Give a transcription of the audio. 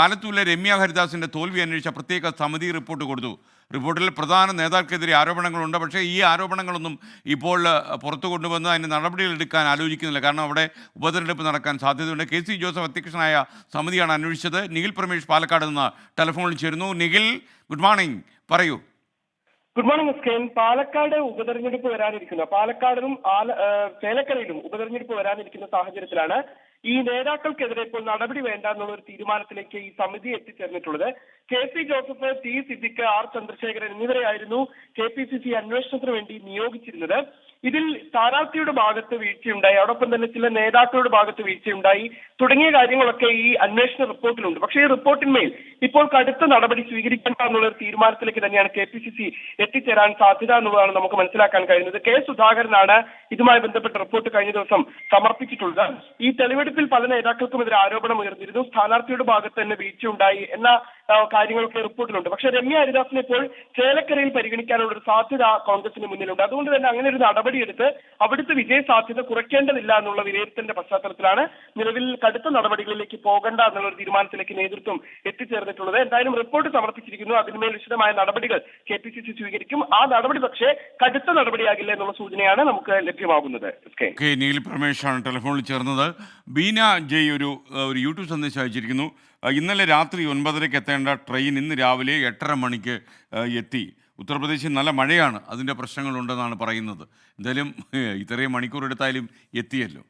ആലത്തൂരിലെ രമ്യ ഹരിദാസിന്റെ തോൽവി അന്വേഷിച്ച പ്രത്യേക സമിതി റിപ്പോർട്ട് കൊടുത്തു. റിപ്പോർട്ടിൽ പ്രധാന നേതാക്കൾക്കെതിരെ ആരോപണങ്ങളുണ്ട്. പക്ഷേ ഈ ആരോപണങ്ങളൊന്നും ഇപ്പോൾ പുറത്തു കൊണ്ടുവന്ന് അതിന് നടപടികൾ എടുക്കാൻ ആലോചിക്കുന്നില്ല. കാരണം അവിടെ ഉപതെരഞ്ഞെടുപ്പ് നടക്കാൻ സാധ്യതയുണ്ട്. കെ സി ജോസഫ് അധ്യക്ഷനായ സമിതിയാണ് അന്വേഷിച്ചത്. നിഖിൽ പ്രമേഷ് പാലക്കാട് നിന്ന് ടെലിഫോണിൽ ചേരുന്നു. നിഖിൽ, ഗുഡ് മോർണിംഗ്, പറയൂ. ഗുഡ് മോർണിംഗ് എസ്കേൻ. പാലക്കാട് ഉപതെരഞ്ഞെടുപ്പ് വരാനിരിക്കുന്നു. പാലക്കാടിലും ചേലക്കരയിലും ഉപതെരഞ്ഞെടുപ്പ് വരാനിരിക്കുന്ന സാഹചര്യത്തിലാണ് ഈ നേതാക്കൾക്കെതിരെ ഇപ്പോൾ നടപടി വേണ്ട എന്നുള്ള ഒരു തീരുമാനത്തിലേക്ക് ഈ സമിതി എത്തിച്ചേർന്നിട്ടുള്ളത്. K C Joseph, T Siddique, R Chandrasekharan എന്നിവരെയായിരുന്നു KPCC അന്വേഷണത്തിന് വേണ്ടി നിയോഗിച്ചിരുന്നത്. ഇതിൽ സ്ഥാനാർത്ഥിയുടെ ഭാഗത്ത് വീഴ്ചയുണ്ടായി, അതോടൊപ്പം തന്നെ ചില നേതാക്കളുടെ ഭാഗത്ത് വീഴ്ചയുണ്ടായി തുടങ്ങിയ കാര്യങ്ങളൊക്കെ ഈ അന്വേഷണ റിപ്പോർട്ടിലുണ്ട്. പക്ഷേ ഈ റിപ്പോർട്ടിന്മേൽ ഇപ്പോൾ കടുത്ത നടപടി സ്വീകരിക്കേണ്ട എന്നുള്ള ഒരു തീരുമാനത്തിലേക്ക് തന്നെയാണ് KPCC എത്തിച്ചേരാൻ സാധ്യത എന്നുള്ളതാണ് നമുക്ക് മനസ്സിലാക്കാൻ കഴിയുന്നത്. കെ സുധാകരനാണ് ഇതുമായി ബന്ധപ്പെട്ട റിപ്പോർട്ട് കഴിഞ്ഞ ദിവസം സമർപ്പിച്ചിട്ടുള്ളത്. ഈ തെളിവെടുപ്പിൽ പല നേതാക്കൾക്കുമെതിരെ ആരോപണം ഉയർന്നിരുന്നു. സ്ഥാനാർത്ഥിയുടെ ഭാഗത്ത് തന്നെ വീഴ്ചയുണ്ടായി എന്ന കാര്യങ്ങളൊക്കെ റിപ്പോർട്ടിലുണ്ട്. പക്ഷേ രമ്യ ഹരിദാസിനെ ഇപ്പോൾ ചേലക്കരയിൽ പരിഗണിക്കാനുള്ള ഒരു സാധ്യത കോൺഗ്രസിന് മുന്നിലുണ്ട്. അതുകൊണ്ട് തന്നെ അങ്ങനെ ഒരു നടപടിയെടുത്ത് അവിടുത്തെ വിജയ സാധ്യത കുറയ്ക്കേണ്ടതില്ല എന്നുള്ള വിലയിരുത്തലിന്റെ പശ്ചാത്തലത്തിലാണ് നിലവിൽ കടുത്ത നടപടികളിലേക്ക് പോകണ്ട എന്നുള്ള ഒരു തീരുമാനത്തിലേക്ക് നേതൃത്വം എത്തിച്ചേർന്നിട്ടുള്ളത്. എന്തായാലും റിപ്പോർട്ട് സമർപ്പിച്ചിരിക്കുന്നു. അതിന്മേൽ വിശദമായ നടപടികൾ KPCC സ്വീകരിക്കും. ആ നടപടി പക്ഷേ കടുത്ത നടപടിയാകില്ല എന്നുള്ള സൂചനയാണ് നമുക്ക് ലഭ്യമാകുന്നത്. നീൽ പ്രമേഷാണ് ടെലിഫോണിൽ ചേർന്നത്. ബീന ജയ് ഒരു യൂട്യൂബ് സന്ദേശം അയച്ചിരിക്കുന്നു. ഇന്നലെ രാത്രി 9:30 എത്തേണ്ട ട്രെയിൻ ഇന്ന് രാവിലെ 8:30 മണിക്ക് എത്തി. ഉത്തർപ്രദേശിൽ നല്ല മഴയാണ്, അതിൻ്റെ പ്രശ്നങ്ങളുണ്ടെന്നാണ് പറയുന്നത്. എന്തായാലും ഇത്രയും മണിക്കൂർ എടുത്താലും എത്തിയല്ലോ.